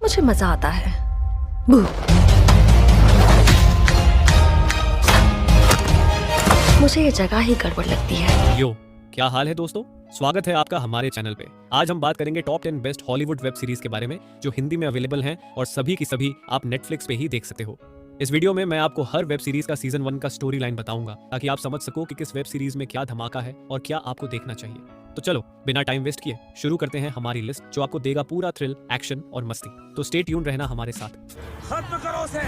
मुझे मजा आता है। बू। मुझे ये जगह ही गड़बड़ लगती है। यो, क्या हाल है दोस्तों? स्वागत है आपका हमारे चैनल पे। आज हम बात करेंगे top 10 best Hollywood web series के बारे में जो हिंदी में अवेलेबल हैं और सभी की सभी आप नेटफ्लिक्स पे ही देख सकते हो। इस वीडियो में मैं आपको हर वेब सीरीज का सीजन 1 का स्टोरी लाइन बताऊंगा ताकि आप समझ सको कि किस वेब सीरीज में क्या धमाका है और क्या आपको देखना चाहिए। तो चलो बिना टाइम वेस्ट किए शुरू करते हैं हमारी लिस्ट जो आपको देगा पूरा थ्रिल, एक्शन और मस्ती। तो स्टे ट्यून रहना हमारे साथ। खत्म करो उसे।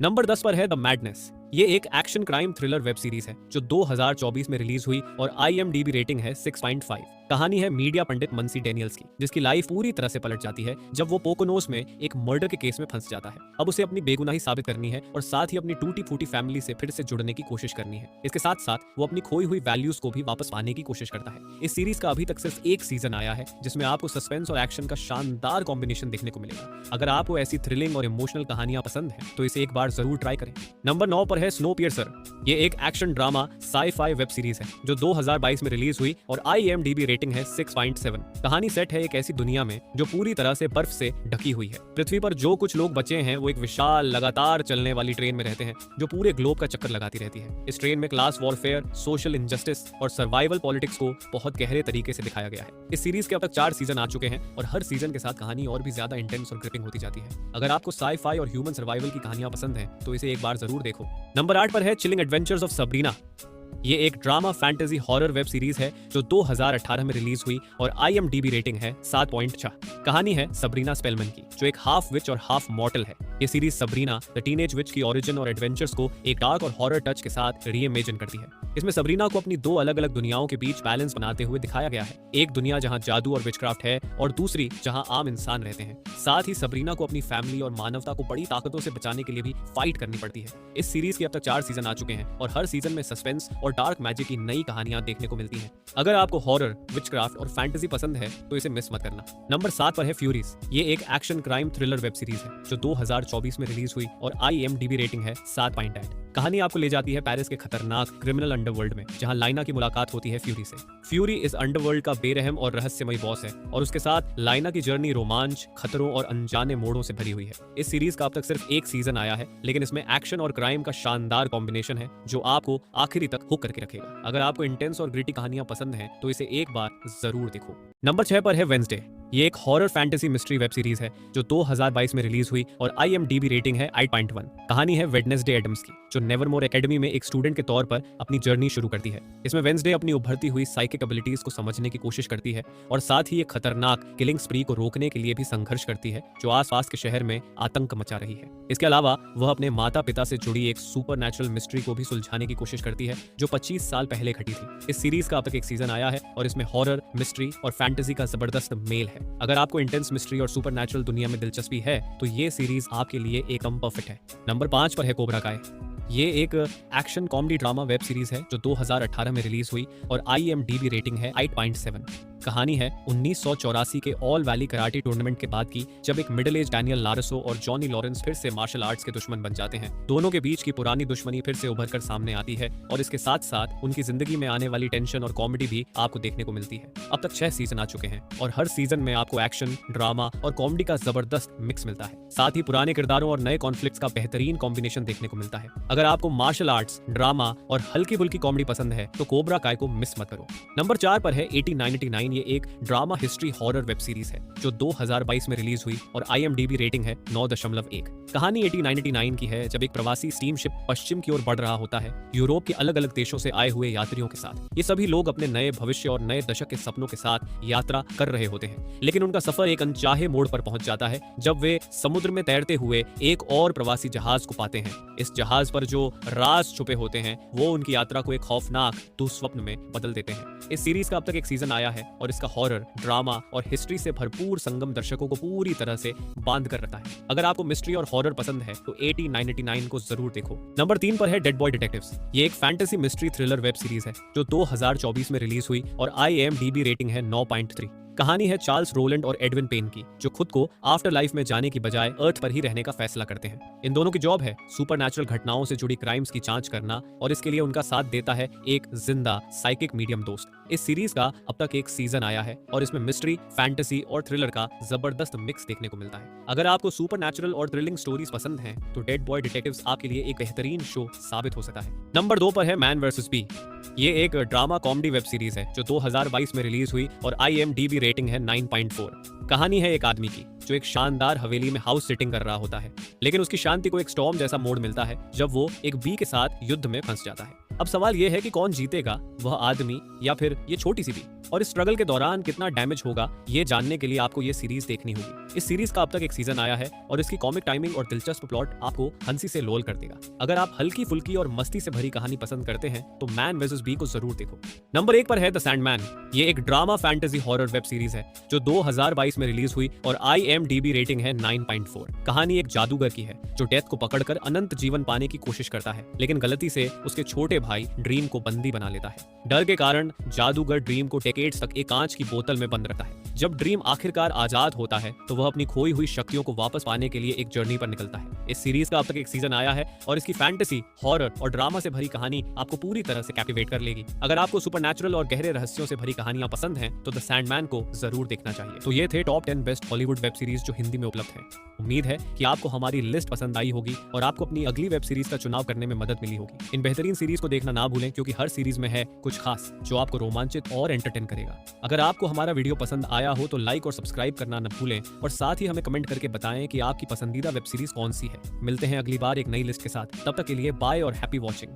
नंबर 10 पर है द मैडनेस। ये एक action crime thriller web series है जो 2024 में रिलीज हुई और IMDb रेटिंग है 6.5। कहानी है मीडिया पंडित मंसी डेनियल्स की, जिसकी लाइफ पूरी तरह से पलट जाती है जब वो पोकोनोस में एक मर्डर के केस में फंस जाता है। अब उसे अपनी बेगुनाही साबित करनी है और साथ ही अपनी टूटी फूटी फैमिली से फिर से जुड़ने की कोशिश करनी है। इसके साथ साथ वो अपनी खोई हुई वैल्यूज को भी वापस पाने की कोशिश करता है। इस सीरीज का अभी तक सिर्फ एक सीजन आया है जिसमें आपको सस्पेंस और एक्शन का शानदार कॉम्बिनेशन देखने को मिलेगा। अगर आपको ऐसी थ्रिलिंग और इमोशनल कहानियां पसंद हैं तो इसे एक बार जरूर ट्राई करें। नंबर 9 पर है स्नोपियर्सर। ये एक action drama sci-fi web series है जो 2022 में रिलीज हुई और IMDb रेटिंग है 6.7। कहानी सेट है एक ऐसी दुनिया में जो पूरी तरह से बर्फ से ढकी हुई है। पृथ्वी पर जो कुछ लोग बचे हैं वो एक विशाल लगातार चलने वाली ट्रेन में रहते हैं जो पूरे ग्लोब का चक्कर लगाती रहती है। इस ट्रेन में क्लास वॉरफेयर, सोशल इनजस्टिस और सर्वाइवल पॉलिटिक्स को बहुत गहरे तरीके से दिखाया गया है। इस सीरीज के अब तक 4 सीजन आ चुके हैं और हर सीजन के साथ कहानी और भी ज्यादा इंटेंस और ग्रिपिंग होती जाती है। अगर आपको साई-फाई और ह्यूमन सर्वाइवल की कहानियां पसंद हैं तो इसे एक बार जरूर देखो। नंबर 8 पर है चिलिंग एडवेंचर्स ऑफ सबरीना। ये एक drama fantasy horror web series है जो 2018 में रिलीज हुई और IMDb रेटिंग है 7.6। कहानी है सबरीना स्पेलमैन की जो एक हाफ विच और हाफ मॉर्टल है। ये सीरीज सबरीना द टीनेज विच की ओरिजिन और एडवेंचर्स को एक डार्क और हॉरर टच के साथ रीइमेजिन करती है। इसमें सबरीना को अपनी 2 अलग अलग दुनियाओं के बीच बैलेंस बनाते हुए दिखाया गया है। एक दुनिया जहां जादू और विचक्राफ्ट है और दूसरी जहां आम इंसान रहते हैं। साथ ही सबरीना को अपनी फैमिली और मानवता को बड़ी ताकतों से बचाने के लिए भी फाइट करनी पड़ती है। इस सीरीज के अब तक 4 सीजन आ चुके हैं और हर सीजन में सस्पेंस और डार्क मैजिक की नई कहानियां देखने को मिलती हैं। अगर आपको हॉरर, विचक्राफ्ट और फैंटेसी पसंद है तो इसे मिस मत करना। नंबर 7 पर है फ्यूरीज। ये एक action crime thriller web series है जो 2024 में रिलीज हुई और IMDb रेटिंग है 7.8। कहानी आपको ले जाती है पेरिस के खतरनाक क्रिमिनल अंडरवर्ल्ड में जहां लाइना की मुलाकात होती है फ्यूरी से। फ्यूरी इस अंडरवर्ल्ड का बेरहम और रहस्यमयी बॉस है और उसके साथ लाइना की जर्नी रोमांच, खतरों और अनजाने मोड़ों से भरी हुई है। इस सीरीज का अब तक सिर्फ एक सीजन आया है लेकिन इसमें एक्शन और क्राइम का शानदार कॉम्बिनेशन है जो आपको आखिरी तक हुक करके रखेगा। अगर आपको इंटेंस और ग्रिटी कहानियां पसंद हैं तो इसे एक बार जरूर देखो। नंबर 6 पर है वेंसडे। ये एक horror fantasy mystery web series है जो 2022 में रिलीज हुई और IMDb रेटिंग है 8.1। कहानी है वेडनेसडे एडम्स की जो नेवरमोर एकेडमी में एक स्टूडेंट के तौर पर अपनी जर्नी शुरू करती है। इसमें वेंसडे अपनी उभरती हुई साइकिक एबिलिटीज को समझने की कोशिश करती है और साथ ही एक खतरनाक किलिंग स्प्री को रोकने के लिए भी संघर्ष करती है जो आसपास के शहर में आतंक मचा रही है। इसके अलावा वह अपने माता पिता से जुड़ी एक सुपरनैचुरल मिस्ट्री को भी सुलझाने की कोशिश करती है जो 25 साल पहले घटी थी। इस सीरीज का अब तक एक सीजन आया है और इसमें हॉरर, मिस्ट्री और फैंटेसी का जबरदस्त मेल है। अगर आपको इंटेंस मिस्ट्री और सुपरनैचुरल दुनिया में दिलचस्पी है तो ये सीरीज आपके लिए एकदम परफेक्ट है। नंबर 5 पर है कोब्रा काय। ये एक action comedy drama web series है जो 2018 में रिलीज हुई और IMDb रेटिंग है 8.7। कहानी है 1984 के ऑल वैली कराटे टूर्नामेंट के बाद की जब एक मिडिल एज डैनियल लारेसो और जॉनी लॉरेंस फिर से मार्शल आर्ट्स के दुश्मन बन जाते हैं। दोनों के बीच की पुरानी दुश्मनी फिर से उभर कर सामने आती है और इसके साथ साथ उनकी जिंदगी में आने वाली टेंशन और कॉमेडी भी आपको देखने को मिलती है। अब तक 6 सीजन आ चुके हैं और हर सीजन में आपको एक्शन, ड्रामा और कॉमेडी का जबरदस्त मिक्स मिलता है। साथ ही पुराने किरदारों और नए कॉन्फ्लिक्ट्स का बेहतरीन कॉम्बिनेशन देखने को मिलता है। अगर आपको मार्शल आर्ट्स, ड्रामा और हल्की फुल्की कॉमेडी पसंद है तो कोब्रा काय को मिस मत करो। नंबर 4 पर है 1899। ये एक drama history horror web series है जो 2022 में रिलीज हुई और IMDb रेटिंग है 9.1। कहानी 1899 की है जब एक प्रवासी स्टीमशिप पश्चिम की ओर बढ़ रहा होता है यूरोप के अलग अलग देशों से आए हुए यात्रियों के साथ। ये सभी लोग अपने नए भविष्य और नए दशक के सपनों के साथ यात्रा कर रहे होते हैं लेकिन उनका सफर एक अनचाहे मोड़ पर पहुंच जाता है जब वे समुद्र में तैरते हुए एक और प्रवासी जहाज को पाते हैं। इस जहाज पर जो राज छुपे होते हैं वो उनकी यात्रा को एक खौफनाक दुस्वप्न में बदल देते हैं। इस सीरीज का अब तक एक सीजन आया है और इसका हॉरर, ड्रामा और हिस्ट्री से भरपूर संगम दर्शकों को पूरी तरह से बांध कर रखता है। अगर आपको मिस्ट्री और हॉरर पसंद है तो 8989 को जरूर देखो। नंबर 3 पर है डेड बॉय डिटेक्टिव्स। ये एक fantasy mystery thriller web series है जो 2024 में रिलीज हुई और IMDb रेटिंग है 9.3। कहानी है चार्ल्स रोलैंड और एडविन पेन की, जो खुद को आफ्टर लाइफ में जाने की बजाय अर्थ पर ही रहने का फैसला करते हैं। इन दोनों की जॉब है सुपरनैचुरल घटनाओं से जुड़ी क्राइम्स की जांच करना और इसके लिए उनका साथ देता है एक जिंदा साइकिक मीडियम दोस्त। इस सीरीज का अब तक एक सीजन आया है और इसमें मिस्ट्री, फैंटेसी और थ्रिलर का जबरदस्त मिक्स देखने को मिलता है। अगर आपको सुपरनैचुरल और थ्रिलिंग स्टोरीज पसंद हैं तो डेड बॉय डिटेक्टिव्स आपके लिए एक बेहतरीन शो साबित हो सकता है। नंबर 2 पर है मैन वर्सेस बी। ये एक ड्रामा कॉमेडी वेब सीरीज है जो 2022 में रिलीज हुई और IMDb रेटिंग है 9.4। कहानी है एक आदमी की जो एक शानदार हवेली में हाउस सिटिंग कर रहा होता है, लेकिन उसकी शांति को एक स्टॉर्म जैसा मोड़ मिलता है जब वो एक बी के साथ युद्ध में फंस जाता है। अब सवाल ये है कि कौन जीतेगा, वह आदमी या फिर ये छोटी सी बी, और इस स्ट्रगल के दौरान कितना डैमेज होगा ये जानने के लिए आपको ये सीरीज देखनी होगी। इस सीरीज का अब तक एक सीजन आया है और इसकी कॉमिक टाइमिंग और दिलचस्प प्लॉट आपको हंसी से लोल कर देगा। अगर आप हल्की फुल्की और मस्ती से भरी कहानी पसंद करते हैं तो मैन वर्सेस बी को जरूर देखो। नंबर 1 पर है द सैंडमैन। ये एक drama fantasy horror web series है जो 2022 में रिलीज हुई और IMDb रेटिंग है 9.4। कहानी एक जादूगर की है जो डेथ को पकड़कर अनंत जीवन पाने की कोशिश करता है, लेकिन गलती से उसके छोटे भाई ड्रीम को बंदी बना लेता है। डर के कारण जादूगर ड्रीम को डेकेड्स तक एक कांच की बोतल में बंद रखता है। जब ड्रीम आखिरकार आजाद होता है तो वह अपनी खोई हुई शक्तियों को वापस पाने के लिए एक जर्नी पर निकलता है। इस सीरीज का अब तक एक सीजन आया है और इसकी फैंटेसी, हॉरर और ड्रामा से भरी कहानी आपको पूरी तरह से कैप्टिवेट कर लेगी। अगर आपको सुपरनैचुरल और गहरे रहस्यों से भरी कहानियां पसंद हैं तो द सैंडमैन को जरूर देखना चाहिए। तो ये थे top 10 best Hollywood web series जो हिंदी में उपलब्ध है। उम्मीद है कि आपको हमारी लिस्ट पसंद आई होगी और आपको अपनी अगली वेब सीरीज का चुनाव करने में मदद मिली होगी। इन बेहतरीन सीरीज को देखना ना भूलें क्योंकि हर सीरीज में है कुछ खास जो आपको रोमांचित और एंटरटेन करेगा। अगर आपको हमारा वीडियो पसंद आया हो तो लाइक और सब्सक्राइब करना न भूलें और साथ ही हमें कमेंट करके बताएं कि आपकी पसंदीदा वेब सीरीज कौन सी है। मिलते हैं अगली बार एक नई लिस्ट के साथ। तब तक के लिए बाय और हैप्पी वॉचिंग।